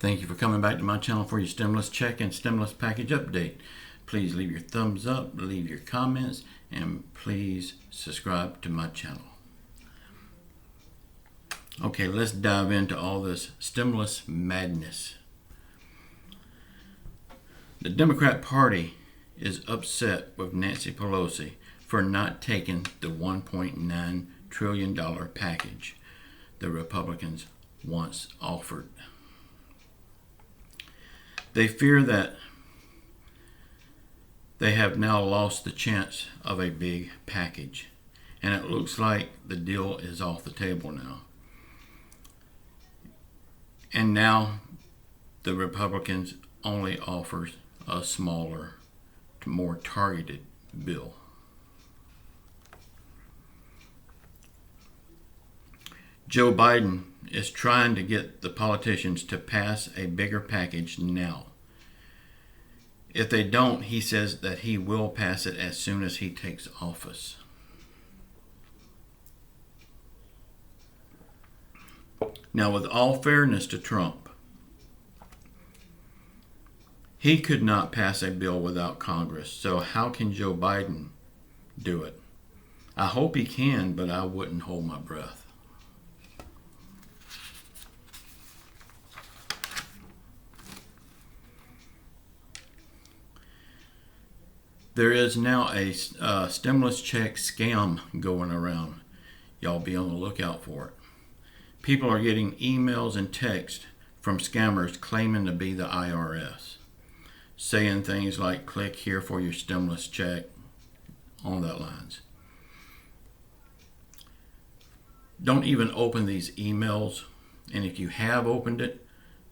Thank you for coming back to my channel for your stimulus check and stimulus package update. Please leave your thumbs up, leave your comments, and please subscribe to my channel. Okay, let's dive into all this stimulus madness. The Democrat Party is upset with Nancy Pelosi for not taking the $1.9 trillion package the Republicans once offered. They fear that they have now lost the chance of a big package, and it looks like the deal is off the table now. And now the Republicans only offers a smaller, more targeted bill. Joe Biden is trying to get the politicians to pass a bigger package now. If they don't, he says that he will pass it as soon as he takes office. Now, with all fairness to Trump, he could not pass a bill without Congress. So how can Joe Biden do it? I hope he can, but I wouldn't hold my breath. There is now a stimulus check scam going around. Y'all be on the lookout for it. People are getting emails and texts from scammers claiming to be the IRS, saying things like, click here for your stimulus check, on that lines. Don't even open these emails, and if you have opened it,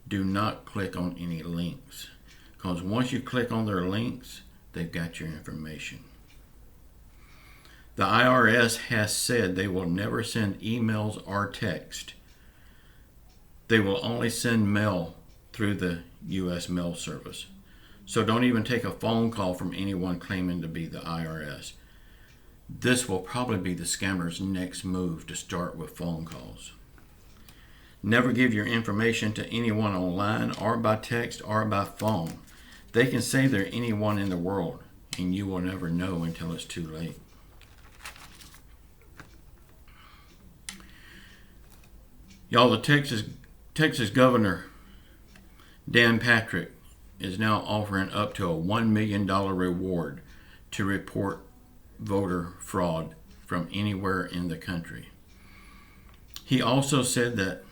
do not click on any links, because once you click on their links, they've got your information. The IRS has said they will never send emails or text. They will only send mail through the U.S. mail service. So don't even take a phone call from anyone claiming to be the IRS. This will probably be the scammers' next move, to start with phone calls. Never give your information to anyone online or by text or by phone. They can say they're anyone in the world, and you will never know until it's too late. Y'all, the Texas Governor, Dan Patrick, is now offering up to a $1 million reward to report voter fraud from anywhere in the country. He also said that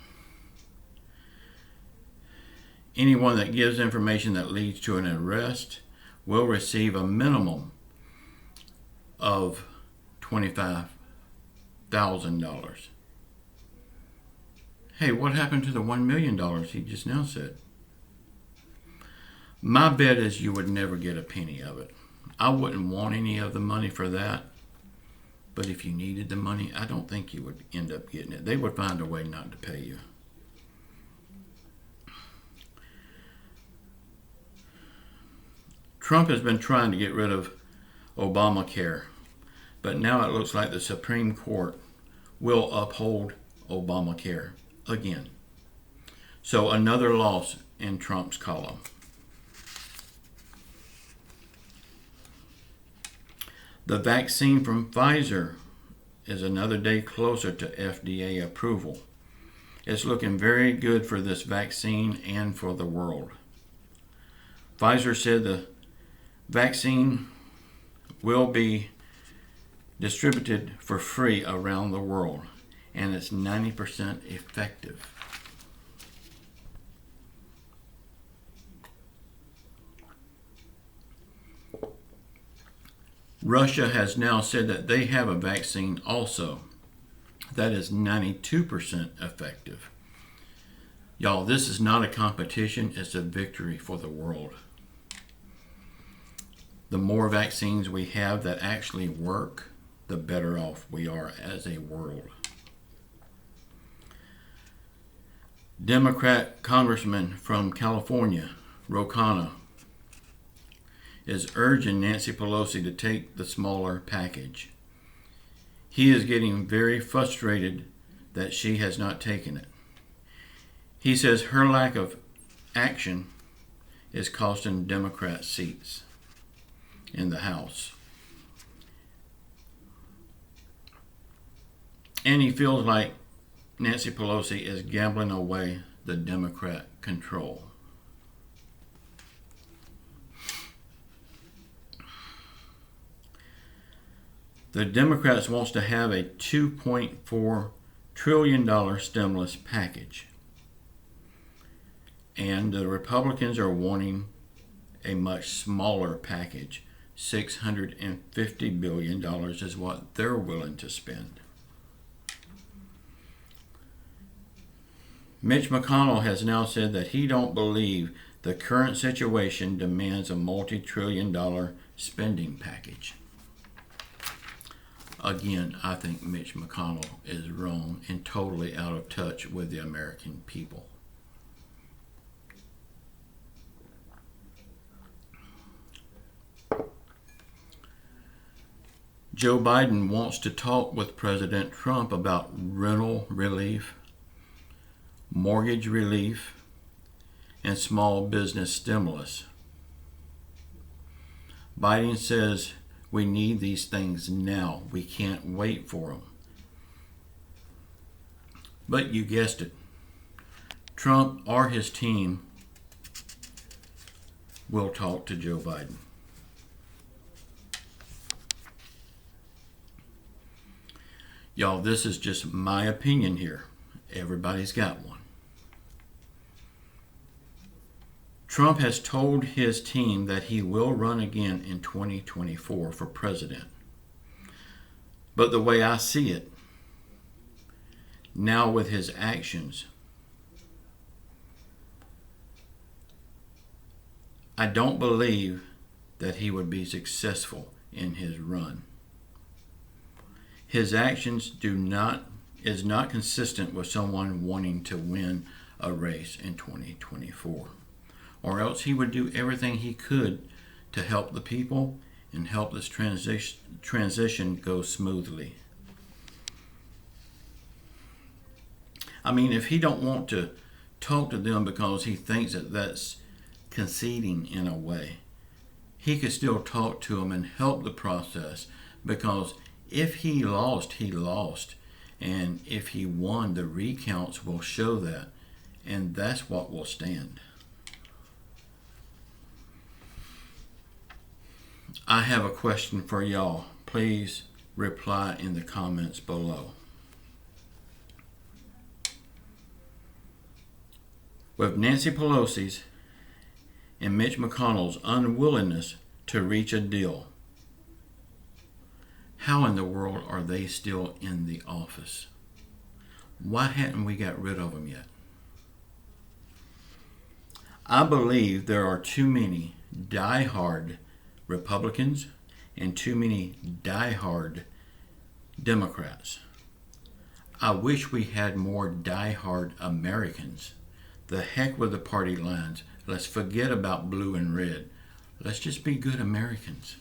anyone that gives information that leads to an arrest will receive a minimum of $25,000. Hey, what happened to the $1 million he just now said? My bet is you would never get a penny of it. I wouldn't want any of the money for that. But if you needed the money, I don't think you would end up getting it. They would find a way not to pay you. Trump has been trying to get rid of Obamacare, but now it looks like the Supreme Court will uphold Obamacare again. So another loss in Trump's column. The vaccine from Pfizer is another day closer to FDA approval. It's looking very good for this vaccine and for the world. Pfizer said the vaccine will be distributed for free around the world, and it's 90% effective. Russia has now said that they have a vaccine also that is 92% effective. Y'all, this is not a competition, it's a victory for the world. The more vaccines we have that actually work, the better off we are as a world. Democrat Congressman from California, Ro Khanna, is urging Nancy Pelosi to take the smaller package. He is getting very frustrated that she has not taken it. He says her lack of action is costing Democrat seats in the House. And he feels like Nancy Pelosi is gambling away the Democrat control. The Democrats wants to have a $2.4 trillion stimulus package. And the Republicans are wanting a much smaller package. $650 billion is what they're willing to spend. Mitch McConnell has now said that he don't believe the current situation demands a multi-trillion-dollar spending package. Again, I think Mitch McConnell is wrong and totally out of touch with the American people. Joe Biden wants to talk with President Trump about rental relief, mortgage relief, and small business stimulus. Biden says we need these things now. We can't wait for them. But you guessed it. Trump or his team will talk to Joe Biden. Y'all, this is just my opinion here. Everybody's got one. Trump has told his team that he will run again in 2024 for president. But the way I see it, now with his actions, I don't believe that he would be successful in his run. His actions is not consistent with someone wanting to win a race in 2024. Or else he would do everything he could to help the people and help this transition go smoothly. I mean, if he don't want to talk to them because he thinks that that's conceding in a way, he could still talk to them and help the process, because if he lost, he lost. And if he won, the recounts will show that. And that's what will stand. I have a question for y'all. Please reply in the comments below. With Nancy Pelosi's and Mitch McConnell's unwillingness to reach a deal, how in the world are they still in the office? Why hadn't we got rid of them yet? I believe there are too many die-hard Republicans and too many die-hard Democrats. I wish we had more die-hard Americans. The heck with the party lines. Let's forget about blue and red. Let's just be good Americans.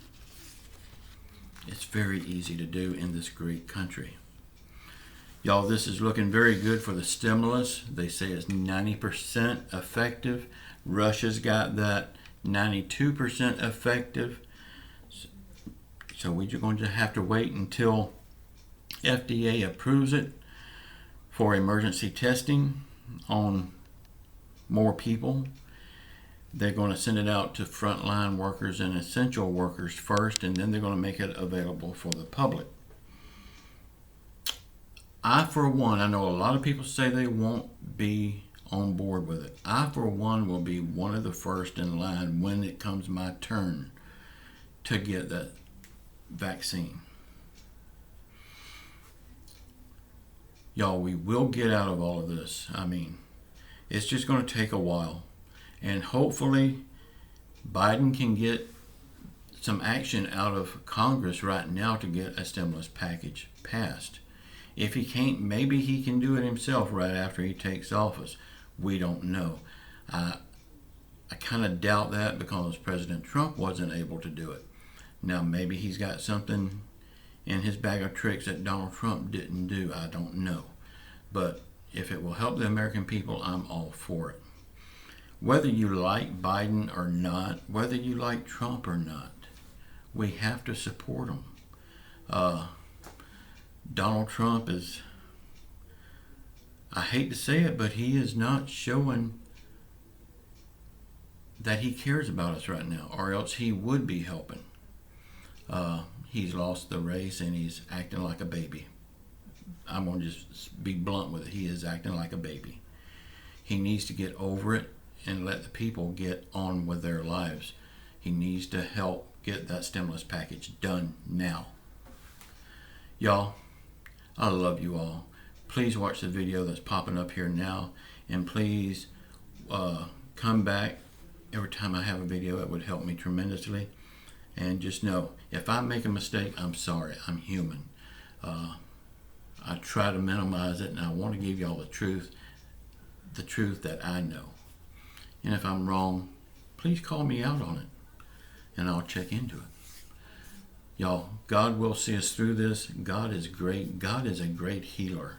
It's very easy to do in this great country. Y'all, this is looking very good for the stimulus. They say it's 90% effective. Russia's got that 92% effective. So we're going to have to wait until FDA approves it for emergency testing on more people. They're going to send it out to frontline workers and essential workers first, and then they're going to make it available for the public. I, for one, I know a lot of people say they won't be on board with it. I, for one, will be one of the first in line when it comes my turn to get that vaccine. Y'all, we will get out of all of this. I mean, it's just going to take a while. And hopefully, Biden can get some action out of Congress right now to get a stimulus package passed. If he can't, maybe he can do it himself right after he takes office. We don't know. I kind of doubt that, because President Trump wasn't able to do it. Now, maybe he's got something in his bag of tricks that Donald Trump didn't do. I don't know. But if it will help the American people, I'm all for it. Whether you like Biden or not, whether you like Trump or not, we have to support him. Donald Trump is, I hate to say it, but he is not showing that he cares about us right now, or else he would be helping. He's lost the race and he's acting like a baby. I'm going to just be blunt with it. He is acting like a baby. He needs to get over it and let the people get on with their lives. He needs to help get that stimulus package done now. Y'all, I love you all. Please watch the video that's popping up here now, and please come back every time I have a video. It would help me tremendously. And just know, if I make a mistake, I'm sorry. I'm human. I try to minimize it, and I want to give y'all the truth that I know. And if I'm wrong, please call me out on it, and I'll check into it. Y'all, God will see us through this. God is great. God is a great healer.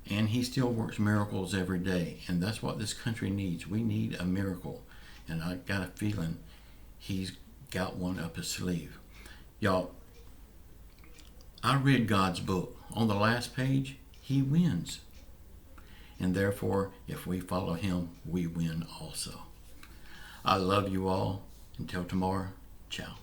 And he still works miracles every day. And that's what this country needs. We need a miracle. And I got a feeling he's got one up his sleeve. Y'all, I read God's book. On the last page, he wins. And therefore, if we follow him, we win also. I love you all. Until tomorrow, ciao.